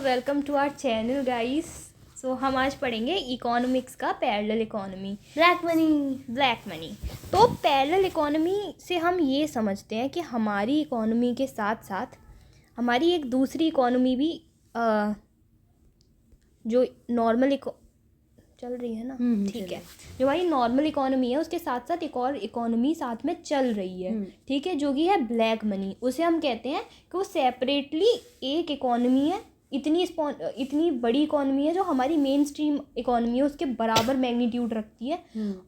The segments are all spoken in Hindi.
Welcome to our channel guys. So हम आज पढ़ेंगे इकोनॉमिक्स का पैरेलल इकोनॉमी, ब्लैक मनी। तो पैरेलल इकोनॉमी से हम ये समझते हैं कि हमारी इकोनॉमी के साथ साथ हमारी एक दूसरी इकोनॉमी भी जो नॉर्मल चल रही है ना, ठीक है, जो हमारी नॉर्मल इकोनॉमी है उसके साथ साथ एक और इकोनॉमी साथ में चल रही है, ठीक है, जो कि है ब्लैक मनी। उसे हम कहते हैं कि वो सेपरेटली एक इकोनॉमी है, इतनी बड़ी इकोनॉमी है जो हमारी मेन स्ट्रीम इकोनॉमी है उसके बराबर मैग्नीट्यूड रखती है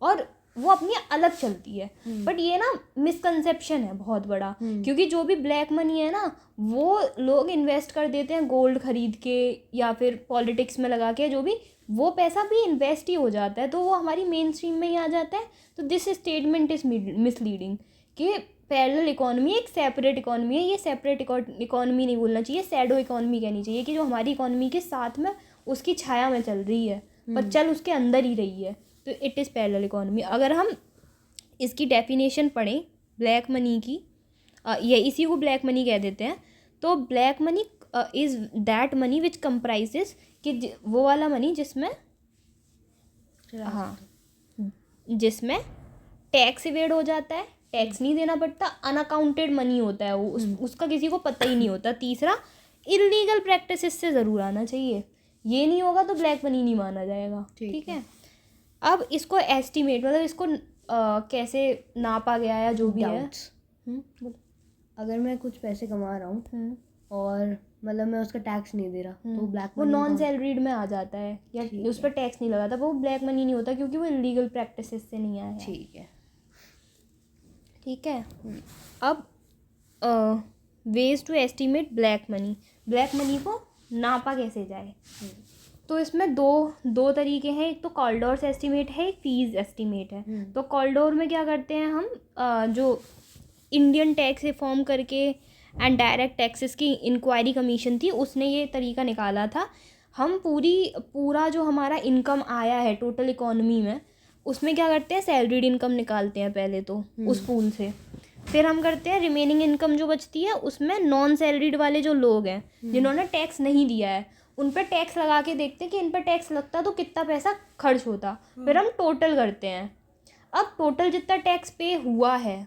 और वो अपनी अलग चलती है। बट ये ना मिसकंसेप्शन है बहुत बड़ा, क्योंकि जो भी ब्लैक मनी है ना वो लोग इन्वेस्ट कर देते हैं गोल्ड खरीद के या फिर पॉलिटिक्स में लगा के, जो भी वो पैसा भी इन्वेस्ट ही हो जाता है तो वो हमारी मेन स्ट्रीम में ही आ जाता है। तो दिस स्टेटमेंट इज मिसलीडिंग कि पैरेलल इकोनॉमी एक सेपरेट इकोनॉमी है। ये सेपरेट इकोनॉमी नहीं बोलना चाहिए, शैडो इकोनॉमी कहनी चाहिए कि जो हमारी इकोनॉमी के साथ में उसकी छाया में चल रही है पर चल उसके अंदर ही रही है, तो इट इज़ पैरेलल इकोनॉमी। अगर हम इसकी डेफिनेशन पढ़ें ब्लैक मनी की, ये इसी को ब्लैक मनी कह देते हैं। तो black money is that money which comprises, कि वो वाला मनी जिसमें जिसमें टैक्स इवेड हो जाता है, टैक्स नहीं देना पड़ता, अनअकाउंटेड मनी होता है वो, उसका किसी को पता ही नहीं होता। तीसरा, इलीगल प्रैक्टिसेस से ज़रूर आना चाहिए, ये नहीं होगा तो ब्लैक मनी नहीं माना जाएगा, ठीक है। अब इसको एस्टिमेट मतलब इसको कैसे नापा गया या जो भी है। अगर मैं कुछ पैसे कमा रहा हूँ और मतलब मैं उसका टैक्स नहीं दे रहा तो ब्लैक वो नॉन सैलरीड में आ जाता है या उस पर टैक्स नहीं लगाता, वो ब्लैक मनी नहीं होता क्योंकि वो इलीगल प्रैक्टिसेस से नहीं आया। ठीक है। अब ways to estimate black money को नापा कैसे जाए, तो इसमें दो तरीके हैं। एक तो कॉल्डोर्स एस्टिमेट है, एक फीस एस्टिमेट है। तो कॉल्डोर में क्या करते हैं हम, जो इंडियन टैक्स रिफॉर्म करके एंड डायरेक्ट टैक्सेस की इंक्वायरी कमीशन थी उसने ये तरीका निकाला था। हम पूरा जो हमारा इनकम आया है टोटल इकोनॉमी में उसमें क्या करते हैं, सैलरीड इनकम निकालते हैं पहले तो उस पूल से। फिर हम करते हैं रिमेनिंग इनकम जो बचती है उसमें नॉन सैलरीड वाले जो लोग हैं जिन्होंने टैक्स नहीं दिया है उन पर टैक्स लगा के देखते हैं कि इन पर टैक्स लगता तो कितना पैसा खर्च होता। फिर हम टोटल करते हैं। अब टोटल जितना टैक्स पे हुआ है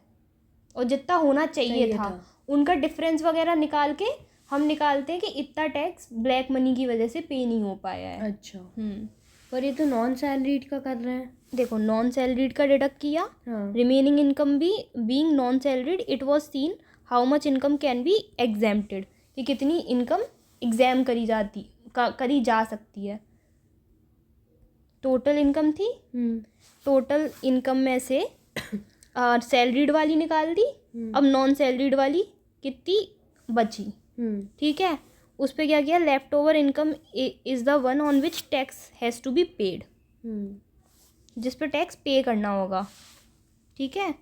और जितना होना चाहिए था उनका डिफरेंस वगैरह निकाल के हम निकालते हैं कि इतना टैक्स ब्लैक मनी की वजह से पे नहीं हो पाया है। अच्छा। पर ये तो नॉन सैलरीड का कर रहे हैं। देखो, नॉन सैलरीड का डिडक्ट किया, रिमेनिंग इनकम भी being non salaried it was seen how much income can be exempted, कि कितनी इनकम एग्जाम करी जा सकती है। टोटल इनकम थी, टोटल इनकम में से सैलरीड वाली निकाल दी। अब नॉन सैलरीड वाली कितनी बची, ठीक है, उस पर क्या किया, left over income is the one on which tax has to be paid, जिस पर टैक्स पे करना होगा, ठीक है।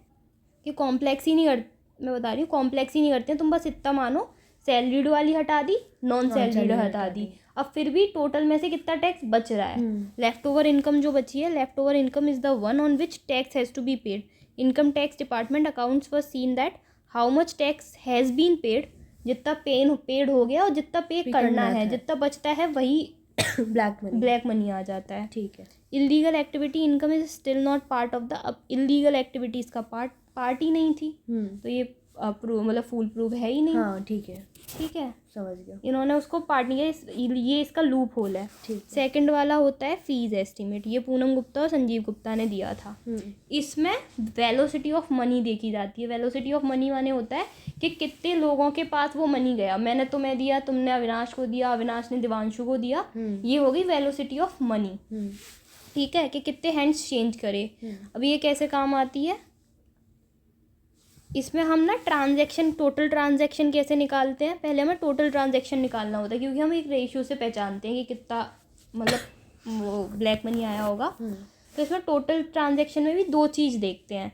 कि कॉम्प्लेक्स ही नहीं मैं बता रही हूँ, कॉम्प्लेक्स ही नहीं करते हैं। तुम बस इतना मानो, सैलरीड वाली हटा दी, नॉन सैलरीड हटा दी, अब फिर भी टोटल में से कितना टैक्स बच रहा है। लेफ्ट ओवर इनकम जो बची है, left over income is the one on which tax has to be paid. Income tax department accounts for seen that how much tax has been paid, जितना पेड हो गया और जितना पे करना है, जितना बचता है वही ब्लैक मनी आ जाता है, ठीक है। Illegal activity income is still not part of the, अब इलीगल एक्टिविटीज़ का पार्ट ही नहीं थी तो ये मतलब फुल प्रूफ है ही नहीं। हाँ, ठीक है, समझ गया। इन्होंने उसको पार्ट नहीं किया, ये इसका लूप होल है। सेकंड वाला होता है फीस एस्टिमेट, ये पूनम गुप्ता और संजीव गुप्ता ने दिया था। इसमें वेलोसिटी ऑफ मनी देखी जाती है। वेलोसिटी ऑफ मनी माने होता है कि कितने लोगों के पास वो मनी गया। मैंने तुम्हें दिया, तुमने अविनाश को दिया, अविनाश ने दिवांशु को दिया, ये हो गई वेलोसिटी ऑफ मनी, ठीक है, कि कितने हैंड्स चेंज करे। अब ये कैसे काम आती है, इसमें हम ना टोटल ट्रांजैक्शन कैसे निकालते हैं। पहले हमें टोटल ट्रांजैक्शन निकालना होता है क्योंकि हम एक रेशियो से पहचानते हैं कि कितना मतलब वो ब्लैक मनी आया होगा। तो इसमें टोटल ट्रांजैक्शन में भी दो चीज़ देखते हैं,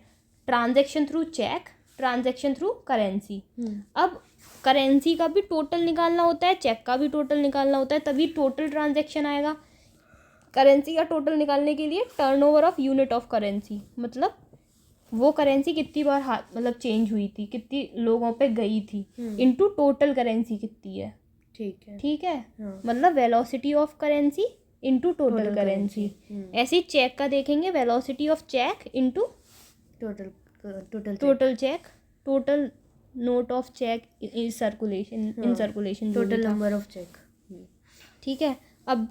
transaction through cheque, transaction through currency. अब करेंसी का भी टोटल निकालना होता है, चेक का भी टोटल निकालना होता है, तभी टोटल ट्रांजैक्शन आएगा। करेंसी का टोटल निकालने के लिए turnover of unit of currency, मतलब वो करेंसी कितनी बार मतलब चेंज हुई थी, कितनी लोगों पे गई थी, इनटू टोटल करेंसी कितनी है, ठीक है। हाँ। मतलब velocity of currency into total currency. ऐसे ही चेक का देखेंगे, velocity of cheque into total cheque, total note of cheque in circulation, total number of cheque. ठीक है। अब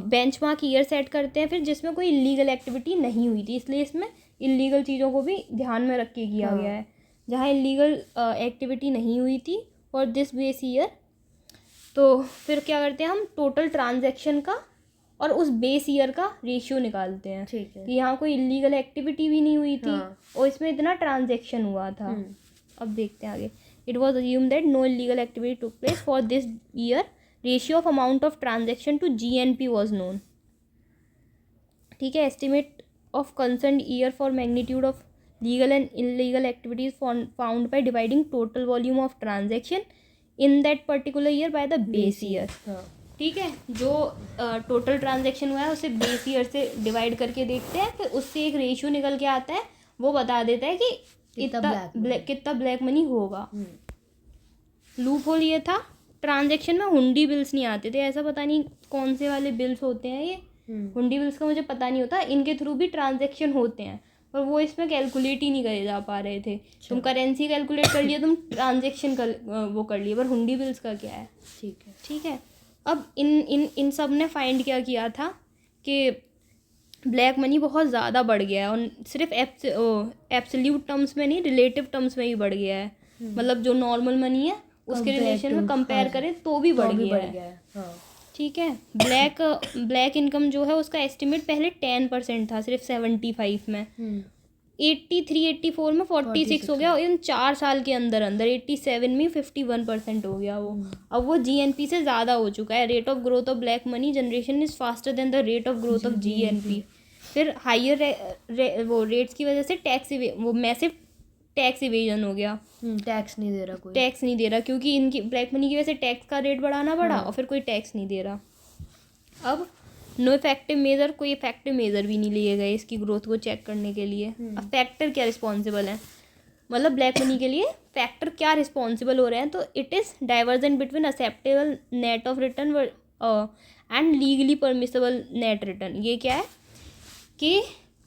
बेंचमार्क ईयर सेट करते हैं फिर जिसमें कोई इलीगल एक्टिविटी नहीं हुई थी, इसलिए इसमें इलीगल चीज़ों को भी ध्यान में रख के किया गया है। जहाँ इलीगल एक्टिविटी नहीं हुई थी फॉर दिस बेस ईयर, तो फिर क्या करते हैं हम टोटल ट्रांजैक्शन का और उस बेस ईयर का रेशियो निकालते हैं। ठीक है। कि यहाँ कोई इलीगल एक्टिविटी भी नहीं हुई थी और इसमें इतना ट्रांजैक्शन हुआ था। अब देखते हैं आगे। It was assume that no illegal activity took place for this year, ratio of amount of transaction to GNP was known. ठीक है। Estimate of concern year for magnitude of legal and illegal activities found by dividing total volume of transaction in that particular year by the base year. ठीक है। जो टोटल ट्रांजैक्शन हुआ है उसे बेस ईयर से डिवाइड करके देखते हैं, फिर उससे एक रेशियो निकल के आता है, वो बता देता है कि कितना ब्लैक मनी होगा। लूप होल ये था, ट्रांजैक्शन में हुंडी बिल्स नहीं आते थे। ऐसा पता नहीं कौन से वाले बिल्स होते हैं ये, हुंडी बिल्स का मुझे पता नहीं होता। इनके थ्रू भी ट्रांजैक्शन होते हैं पर वो इसमें कैलकुलेट ही नहीं करे जा पा रहे थे। तुम करेंसी कैलकुलेट कर लिए, तुम ट्रांजैक्शन वो कर लिए, पर हुंडी बिल्स का क्या है। ठीक है। अब इन सब ने फाइंड क्या किया था कि ब्लैक मनी बहुत ज़्यादा बढ़ गया है, और सिर्फ एब्सोल्यूट टर्म्स में नहीं, रिलेटिव टर्म्स में भी बढ़ गया है। मतलब जो नॉर्मल मनी है उसके रिलेशन में कंपेयर करें तो भी बढ़ गया है। ठीक है। ब्लैक इनकम जो है उसका एस्टिमेट पहले 10% था, सिर्फ 75 में। 83-84 में 46 हो गया, और इन 4 साल के अंदर 87 में 51% हो गया वो। अब वो GNP से ज़्यादा हो चुका है। Rate of growth of black money generation is faster than the rate of growth of GNP। फिर हाइयर वो रेट्स की वजह से वो मैसिव टैक्स इवेजन हो गया। टैक्स नहीं दे रहा कोई, टैक्स नहीं दे रहा क्योंकि इनकी ब्लैक मनी की वजह से टैक्स का रेट बढ़ाना पड़ा, और फिर कोई टैक्स नहीं दे रहा। अब नो इफेक्टिव मेजर, कोई इफेक्टिव मेजर भी नहीं लिए गए इसकी ग्रोथ को चेक करने के लिए। अब फैक्टर क्या रिस्पॉन्सिबल है, मतलब ब्लैक मनी के लिए फैक्टर क्या रिस्पॉन्सिबल हो रहे हैं, तो it is diversion between acceptable net of return and legally permissible net return. ये क्या है कि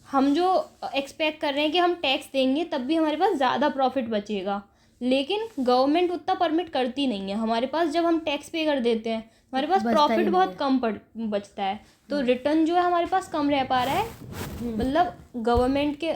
हम जो एक्सपेक्ट कर रहे हैं कि हम टैक्स देंगे तब भी हमारे पास ज़्यादा प्रॉफिट बचेगा, लेकिन गवर्नमेंट उतना परमिट करती नहीं है। हमारे पास जब हम टैक्स पे कर देते हैं हमारे पास प्रॉफिट बहुत कम बचता है, तो रिटर्न जो है हमारे पास कम रह पा रहा है। मतलब गवर्नमेंट के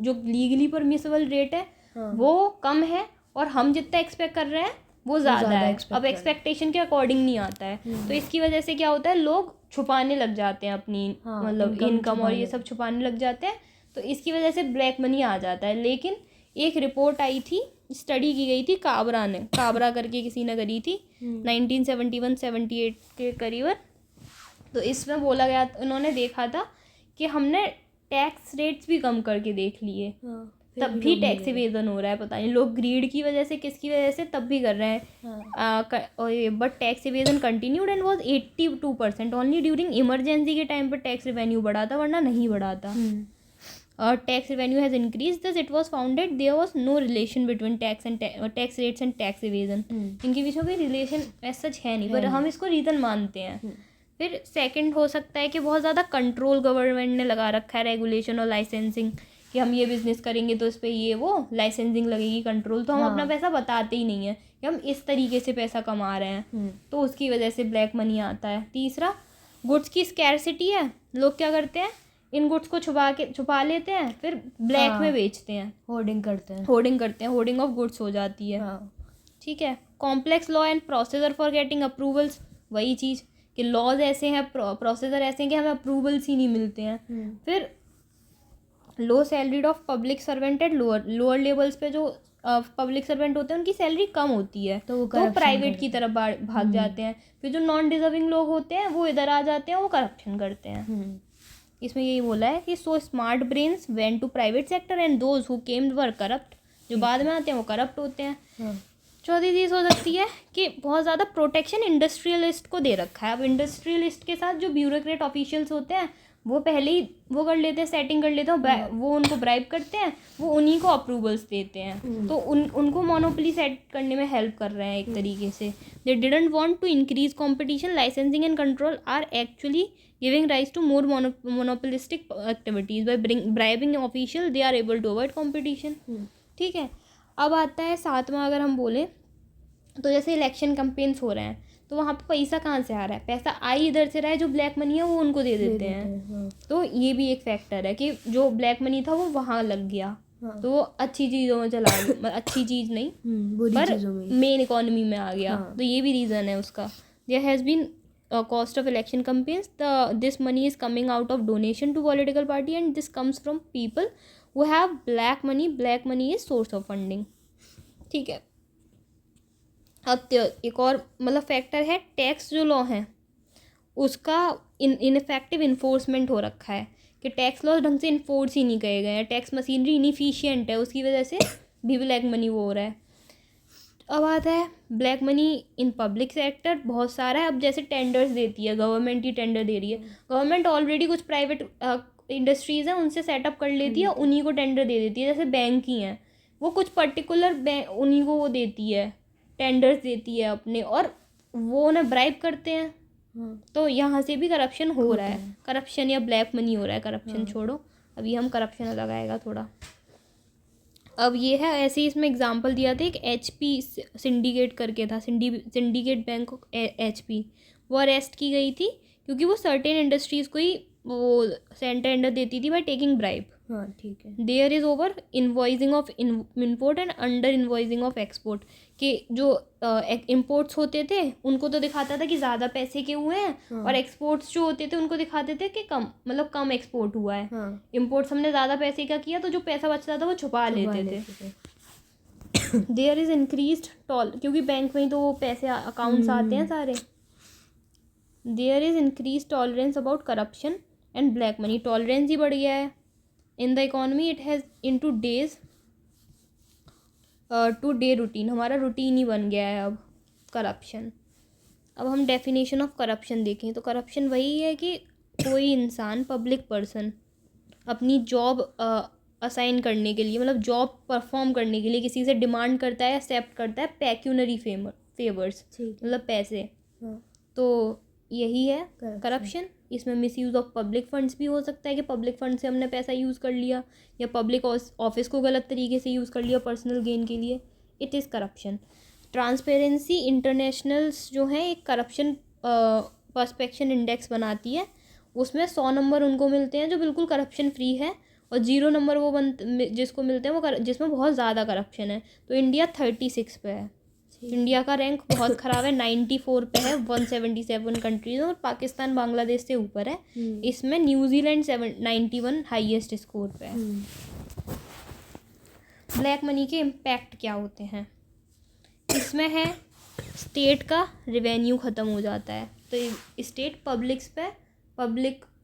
जो लीगली परमिसेबल रेट है वो कम है, और हम जितना एक्सपेक्ट कर रहे हैं वो ज़्यादा है। अब एक्सपेक्टेशन के अकॉर्डिंग नहीं आता है, तो इसकी वजह से क्या होता है, लोग छुपाने लग जाते हैं अपनी मतलब इनकम और ये सब छुपाने लग जाते हैं, तो इसकी वजह से ब्लैक मनी आ जाता है। लेकिन एक रिपोर्ट आई थी, स्टडी की गई थी काबरा करके किसी ने करी थी 1971-78 के करीब। तो इसमें बोला गया, उन्होंने देखा था कि हमने टैक्स रेट्स भी कम करके देख लिए, तब भी टैक्स इवेजन हो रहा है। पता नहीं लोग ग्रीड की वजह से किसकी वजह से तब भी कर रहे हैं। But tax evasion continued and was 82% only during emergency के टाइम पर टैक्स रेवेन्यू बढ़ा था, वरना नहीं बढ़ा था। Tax revenue has increase, thus it was founded there was no relation between tax rates and tax evasion. इनके बीच में कोई रिलेशन ऐसा सच है नहीं, पर हम इसको रीज़न मानते हैं। फिर सेकंड हो सकता है कि बहुत ज़्यादा कंट्रोल गवर्नमेंट ने लगा रखा है, रेगुलेशन और लाइसेंसिंग, कि हम ये बिज़नेस करेंगे तो इस पर ये वो लाइसेंसिंग लगेगी, कंट्रोल। तो हम अपना पैसा बताते ही नहीं है कि हम इस तरीके से पैसा कमा रहे हैं, तो उसकी वजह से ब्लैक मनी आता है। तीसरा, गुड्स की स्कैरसिटी है। लोग क्या करते हैं, इन गुड्स को छुपा लेते हैं, फिर ब्लैक में बेचते हैं, होर्डिंग करते हैं, होर्डिंग ऑफ गुड्स हो जाती है। ठीक है। Complex law and procedure for getting approvals, वही चीज़ कि लॉज ऐसे हैं, प्रोसीजर ऐसे हैं कि हमें अप्रूवल्स ही नहीं मिलते हैं। फिर low salaried of public servant at lower levels पे जो पब्लिक सर्वेंट होते हैं उनकी सैलरी कम होती है, तो प्राइवेट की तरफ भाग जाते हैं। फिर जो नॉन डिजर्विंग लोग होते हैं वो इधर आ जाते हैं, वो करप्शन करते हैं। इसमें यही बोला है कि so smart brains went to private sector and those who came were corrupt, जो बाद में आते हैं वो करप्ट होते हैं। चौथी चीज़ हो सकती है कि बहुत ज़्यादा प्रोटेक्शन इंडस्ट्रियलिस्ट को दे रखा है। अब इंडस्ट्रियलिस्ट के साथ जो ब्यूरोक्रेट ऑफिशियल्स होते हैं वो पहले ही वो कर लेते हैं, सेटिंग कर लेते हैं, वो उनको ब्राइब करते हैं, वो उन्हीं को अप्रूवल्स देते हैं, तो उनको मोनोपोली सेट करने में हेल्प कर रहे हैं एक तरीके से. They didn't want to increase competition, licensing and control are actually giving rise to more monopolistic activities. By bribing official they are able to avoid competition. ठीक है. अब आता है सातवां, अगर हम बोलें तो जैसे इलेक्शन कैंपेन्स हो रहे हैं, तो वहाँ पे पैसा कहाँ से आ रहा है? पैसा आ ही इधर से रहा है, जो ब्लैक मनी है वो उनको दे देते हैं. तो ये भी एक फैक्टर है कि जो ब्लैक मनी था वो वहाँ लग गया, तो वो अच्छी चीज़ों में चला गया, अच्छी चीज़ नहीं पर मेन इकोनॉमी में आ गया. तो ये भी रीज़न है उसका. There has been cost of election campaigns. This money is coming out of donation to political party, and this comes from people who have black money. Black money is source of funding. ठीक है. अब एक और मतलब फैक्टर है, टैक्स जो लॉ है उसका इनफेक्टिव इन्फोर्समेंट हो रखा है कि टैक्स लॉ ढंग से इन्फोर्स ही नहीं किए गए हैं. टैक्स मशीनरी इनफिशिएंट है, उसकी वजह से भी ब्लैक मनी वो हो रहा है. अब आता है black money in public sector, बहुत सारा है. अब जैसे टेंडर्स देती है गवर्नमेंट, ही टेंडर दे रही है. गवर्नमेंट ऑलरेडी कुछ प्राइवेट इंडस्ट्रीज़ हैं उनसे सेटअप कर लेती है, उन्हीं को टेंडर दे देती है. जैसे बैंक ही हैं, वो कुछ पर्टिकुलर उन्हीं को वो देती है, टेंडर्स देती है अपने, और वो उन्हें ब्राइब करते हैं. तो यहाँ से भी करप्शन हो रहा है. करप्शन या ब्लैक मनी हो रहा है. करप्शन छोड़ो, अभी हम करप्शन अलग आएगा थोड़ा. अब ये है ऐसे ही, इसमें एग्जांपल दिया था, एक HP सिंडिकेट करके था, सिंडिकेट बैंक HP, वो अरेस्ट की गई थी क्योंकि वो सर्टेन इंडस्ट्रीज़ को ही वो टेंडर देती थी बाय टेकिंग ब्राइब. हाँ ठीक है. There is over invoicing of import and under invoicing of export, कि जो इम्पोर्ट्स होते थे उनको तो दिखाता था कि ज़्यादा पैसे के हुए हैं, और एक्सपोर्ट्स जो होते थे उनको दिखाते थे कि कम, मतलब कम एक्सपोर्ट हुआ है. इम्पोर्ट्स हमने ज़्यादा पैसे का किया, तो जो पैसा बचता था वो छुपा लेते थे. देयर इज़ इंक्रीज्ड क्योंकि बैंक में ही तो वो पैसे अकाउंट्स आते हैं सारे. There is increase tolerance about corruption and black money. Tolerance ही बढ़ गया है in the economy. It has in today's to day routine, हमारा रूटीन ही बन गया है अब करप्शन. अब हम डेफिनेशन ऑफ करप्शन देखें तो करप्शन वही है कि कोई इंसान, पब्लिक पर्सन, अपनी जॉब असाइन करने के लिए, मतलब जॉब परफॉर्म करने के लिए किसी से डिमांड करता है, एक्सेप्ट करता है पैक्यूनरी फेवर्स, मतलब पैसे. तो यही है करप्शन. इसमें मिसयूज़ ऑफ पब्लिक फंड्स भी हो सकता है कि पब्लिक फंड से हमने पैसा यूज़ कर लिया, या पब्लिक ऑफिस को गलत तरीके से यूज़ कर लिया पर्सनल गेन के लिए. It is corruption. Transparency internationals जो है एक करप्शन पर्सपेक्शन इंडेक्स बनाती है. उसमें 100 नंबर उनको मिलते हैं जो बिल्कुल करप्शन फ्री है, और 0 नंबर वो जिसको मिलते हैं वो जिसमें बहुत ज़्यादा करप्शन है. तो इंडिया 36 पे है. इंडिया का रैंक बहुत ख़राब है, 94 पे है 177 कंट्रीज, और पाकिस्तान बांग्लादेश से ऊपर है. इसमें न्यूजीलैंड 91 हाईएस्ट स्कोर पे है. ब्लैक मनी के इम्पैक्ट क्या होते हैं? इसमें है स्टेट का रेवेन्यू ख़त्म हो जाता है, तो स्टेट पब्लिक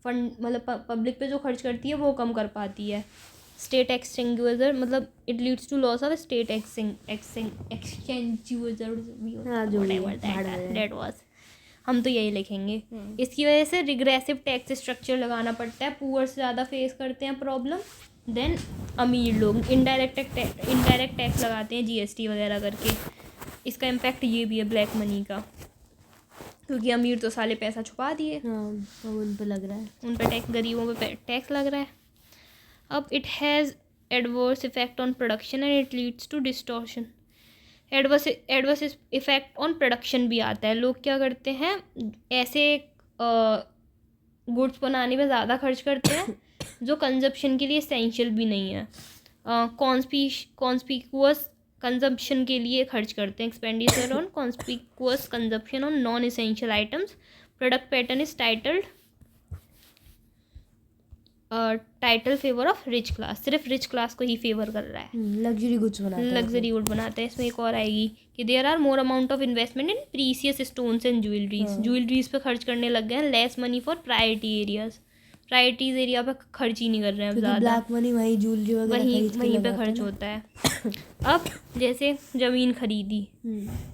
फंड, मतलब पब्लिक पे जो खर्च करती है वो कम कर पाती है. स्टेट एक्सचेंजुअर, मतलब it leads to loss of state that was, हम तो यही लिखेंगे. इसकी वजह से रिग्रेसिव टैक्स स्ट्रक्चर लगाना पड़ता है. पुअर से ज़्यादा फेस करते हैं प्रॉब्लम. देन अमीर लोग इनडायरेक्ट टैक्स लगाते हैं, GST वगैरह करके. इसका इम्पैक्ट ये भी है ब्लैक मनी का, क्योंकि अमीर तो साले पैसा छुपा दिए. उन पे लग रहा है, उन पे टैक्स, गरीबों पे टैक्स लग रहा है. अब it has adverse effect on production and it leads to distortion. Adverse effect on production भी आता है. लोग क्या करते हैं, ऐसे गुड्स बनाने में ज़्यादा खर्च करते हैं जो कंजप्शन के लिए एसेंशियल भी नहीं है. कॉन्स्पिकुअस कंजप्शन के लिए खर्च करते हैं. Expenditure on conspicuous consumption on non essential items. Product pattern is title favour of rich class. सिर्फ रिच क्लास को ही फेवर कर रहा है. लग्जरी गुड्स बनाता है. इसमें एक और आएगी कि there are more amount of investment in precious stones and jewelleries पे खर्च करने लग गए हैं. Less money for priorities area पे खर्च ही नहीं कर रहे हैं ज़्यादा. ब्लैक मनी वहीं ज्वेलरी वहीं पे खर्च होता है. अब जैसे ज़मीन खरीदी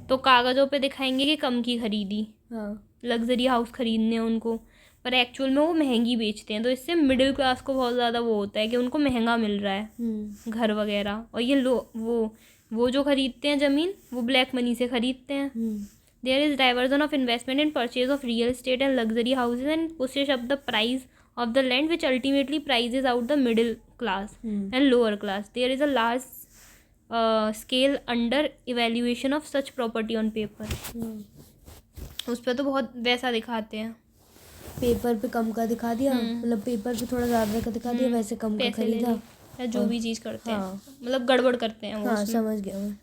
तो कागज़ों पे दिखाएंगे कि कम की खरीदी. लग्जरी हाउस खरीदने उनको, पर एक्चुअल में वो महंगी बेचते हैं। तो इससे मिडिल क्लास को बहुत ज़्यादा वो होता है कि उनको महंगा मिल रहा है घर वगैरह, और ये वो जो खरीदते हैं ज़मीन वो ब्लैक मनी से खरीदते हैं। There is diversion of investment in purchase of real estate and luxury houses and pushes up the price of the land, which ultimately prices out the middle class and lower class. There is a large scale under evaluation of such property on paper. उस पर तो बहुत वैसा दिखाते हैं, पेपर पे कम का दिखा दिया, मतलब पेपर पे थोड़ा ज़्यादा का दिखा दिया, वैसे कम का खरीदा, या जो भी चीज़ करते हैं, मतलब गड़बड़ करते हैं वो। हाँ, समझ गया मैं।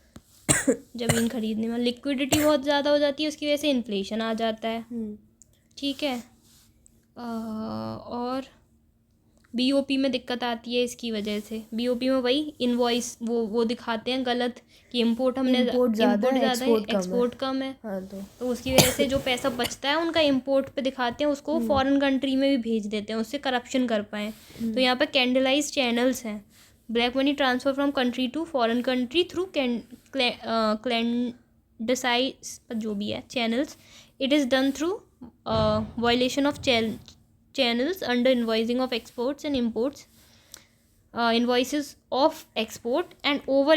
ज़मीन खरीदने में लिक्विडिटी बहुत ज़्यादा हो जाती है, उसकी वजह से इन्फ्लेशन आ जाता है। ठीक है। और बीओपी में दिक्कत आती है इसकी वजह से। बीओपी में वही इनवॉइस वो दिखाते हैं गलत कि इम्पोर्ट ज़्यादा है, एक्सपोर्ट कम है। हाँ, तो उसकी वजह से जो पैसा बचता है उनका इम्पोर्ट पे दिखाते हैं, उसको फॉरेन कंट्री में भी भेज देते हैं, उससे करप्शन कर पाएँ। तो यहाँ पे कैंडलाइज चैनल्स हैं। Black money transfer from country to foreign country through clandestine जो भी है channels. It is done through violation of channels under invoicing of exports and imports, invoices of export and over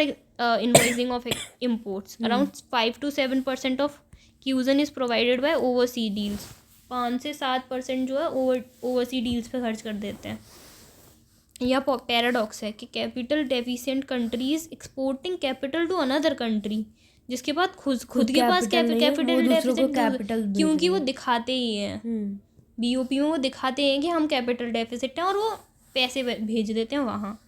invoicing of imports. Around 5 to 7% of cusion is provided by overseas deals. 5 से 7% जो है overseas deals पे खर्च कर देते हैं। यह पैराडॉक्स है कि capital deficient countries exporting capital to another country, जिसके बाद खुद के पास कैपिटल डेफिसिट, क्योंकि वो दिखाते ही हैं बीओपी में, वो दिखाते हैं कि हम कैपिटल डेफिसिट हैं और वो पैसे भेज देते हैं वहाँ।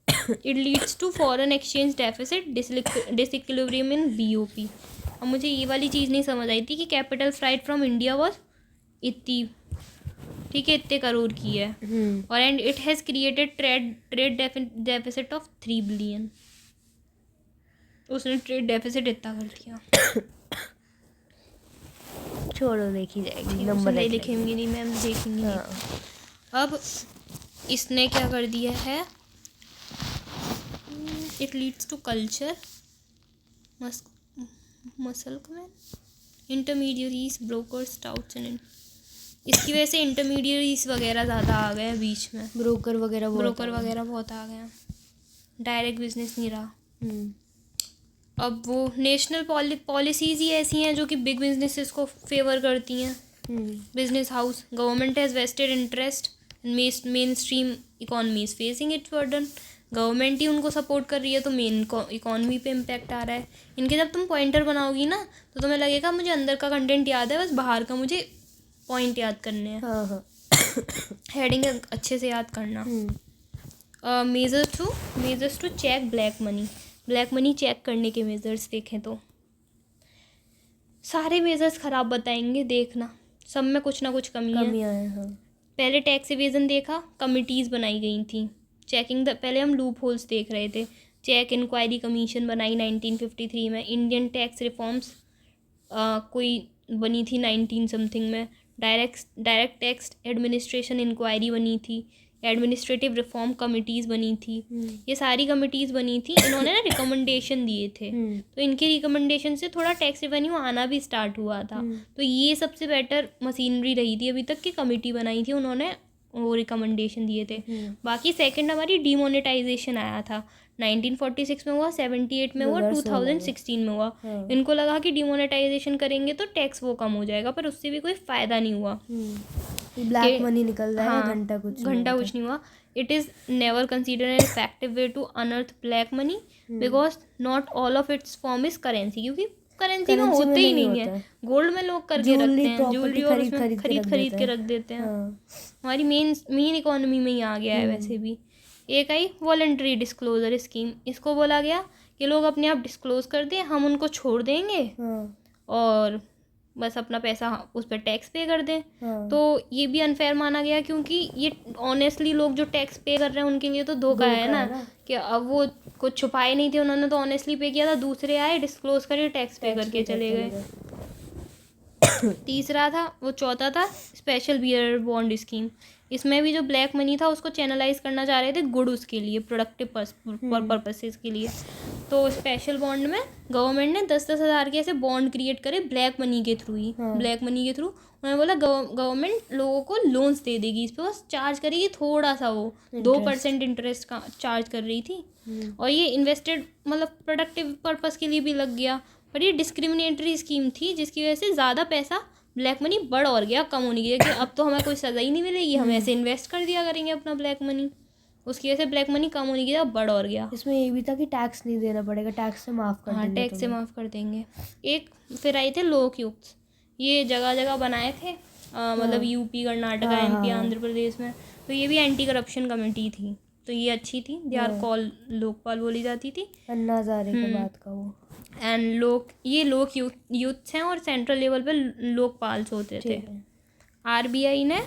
It leads to foreign exchange deficit disequilibrium in BOP. अब मुझे ये वाली चीज़ नहीं समझ आई थी कि capital flight from India was इतनी, ठीक है, इतने करोड़ की है, और and it has created trade deficit of 3 billion. उसने ट्रेड डेफिसिट इतना कर दिया। छोड़ो, देखी जाएगी, नंबर नहीं लिखेंगे, नहीं मैम देखेंगी। अब इसने क्या कर दिया है, it leads to culture muscle intermediaries brokers touts and इसकी वजह से इंटरमीडियरीज वगैरह ज़्यादा आ गए हैं बीच में, ब्रोकर वगैरह बहुत आ गए हैं, डायरेक्ट बिजनेस नहीं रहा। अब वो नेशनल पॉलिसीज़ ही ऐसी हैं जो कि बिग बिजनेसेस को फेवर करती हैं। Business house government has vested interest main stream economy is facing its burden. Government ही उनको सपोर्ट कर रही है तो मेन इकॉनमी पे इम्पैक्ट आ रहा है। इनके जब तुम पॉइंटर बनाओगी ना तो तुम्हें लगेगा मुझे अंदर का कंटेंट याद है, बस बाहर का मुझे पॉइंट याद करने हैं। हेडिंग अच्छे से याद करना। Measures to check black money check करने के मेजर्स देखें तो सारे मेजर्स ख़राब बताएंगे, देखना सब में कुछ ना कुछ कमियां हैं। हाँ। पहले टैक्स इवेजन देखा, कमिटीज़ बनाई गई थी चेकिंग पहले हम लूप होल्स देख रहे थे। चेक इंक्वायरी कमीशन बनाई 1953 में। इंडियन टैक्स रिफॉर्म्स कोई बनी थी 19 समथिंग में। डायरेक्ट टैक्स एडमिनिस्ट्रेशन इंक्वायरी बनी थी। एडमिनिस्ट्रेटिव रिफॉर्म कमिटीज़ बनी थी। ये सारी कमिटीज़ बनी थी। इन्होंने ना रिकमेंडेशन दिए थे, तो इनके रिकमेंडेशन से थोड़ा टैक्स रेवेन्यू आना भी स्टार्ट हुआ था। तो ये सबसे बेटर मशीनरी रही थी अभी तक की कमिटी बनाई थी उन्होंने, वो रिकमेंडेशन दिए थे। बाकी सेकंड हमारी डीमोनेटाइजेशन आया था 1946 में हुआ, 78 में हुआ, 2016 में हुआ। इनको लगा कि डीमोनेटाइजेशन करेंगे तो टैक्स वो कम हो जाएगा, पर उससे भी कोई फ़ायदा नहीं हुआ। ब्लैक मनी निकल रहा है। हाँ, घंटा कुछ नहीं हुआ। It is never consider an effective way to unearth black money because not all of its form is currency, क्योंकि करेंसी में होते ही नहीं है। गोल्ड में लोग करके रखते हैं, ज्वेलरी और उसमें खरीद के रख देते हैं। हमारी मेन इकोनॉमी में ही आ गया है। वैसे भी एक आई वॉलंटरी डिस्क्लोजर स्कीम, इसको बोला गया कि लोग अपने आप डिस्क्लोज कर दें, हम उनको छोड़ देंगे और बस अपना पैसा उस पर टैक्स पे कर दें। तो ये भी अनफेयर माना गया, क्योंकि ये ऑनेस्टली लोग जो टैक्स पे कर रहे हैं उनके लिए तो धोखा है ना कि अब वो कुछ छुपाए नहीं थे, उन्होंने तो ऑनेस्टली पे किया था। दूसरे आए डिस्क्लोज करके टैक्स पे करके चले गए। तीसरा था, वो चौथा था स्पेशल बियर बॉन्ड स्कीम। इसमें भी जो ब्लैक मनी था उसको चैनलाइज करना चाह रहे थे गुड उसके लिए, प्रोडक्टिव पर्पसेस के लिए। तो स्पेशल बॉन्ड में गवर्नमेंट ने 10-10 हज़ार के ऐसे बॉन्ड क्रिएट करे ब्लैक मनी के थ्रू ही। ब्लैक मनी के थ्रू उन्होंने बोला गवर्नमेंट लोगों को लोन्स दे देगी, इस पर बस चार्ज करेगी थोड़ा सा, वो 2% इंटरेस्ट का चार्ज कर रही थी। और ये इन्वेस्टेड मतलब प्रोडक्टिव पर्पस के लिए भी लग गया। पर ये डिस्क्रिमिनेटरी स्कीम थी जिसकी वजह से ज़्यादा पैसा ब्लैक मनी बढ़ और गया, कम होने की, कि अब तो हमें कोई सज़ा ही नहीं मिलेगी, हम ऐसे इन्वेस्ट कर दिया करेंगे अपना ब्लैक मनी। उसकी वजह से ब्लैक मनी कम होने की जगह बढ़ और गया। इसमें ये भी था कि टैक्स नहीं देना पड़ेगा, टैक्स से माफ़ कर देंगे। टैक्स से माफ़ कर देंगे। एक फिर आए थे लोकयुक्त, ये जगह जगह बनाए थे, मतलब यूपी, कर्नाटका, एमपी, आंध्र प्रदेश में। तो ये भी एंटी करप्शन कमेटी थी, तो ये अच्छी थी। दे आर कॉल लोकपाल बोली जाती थी, अन्ना हजारे के बाद का वो। एंड ये लोक यूथ हैं और सेंट्रल लेवल पे लोकपाल्स होते थे। आरबीआई ने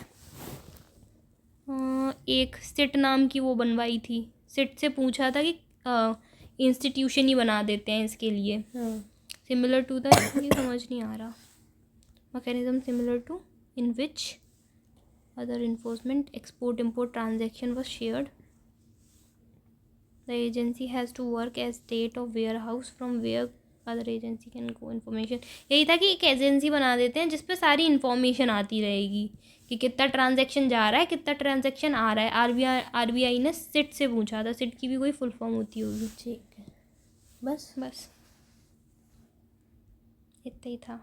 एक सिट नाम की वो बनवाई थी। सिट से पूछा था कि इंस्टीट्यूशन ही बना देते हैं इसके लिए, सिमिलर टू द ये समझ नहीं आ रहा, mechanism similar to in which other enforcement export import transaction was shared. The agency has to work as state of warehouse from where other agency can go information. यही था कि एक एजेंसी बना देते हैं जिस पे सारी इन्फॉर्मेशन आती रहेगी कि कितना ट्रांजैक्शन जा रहा है, कितना ट्रांजैक्शन आ रहा है। आरबीआई ने सिट से पूछा था, सिट की भी कोई फुल फॉर्म होती होगी। ठीक है, बस इतना ही था।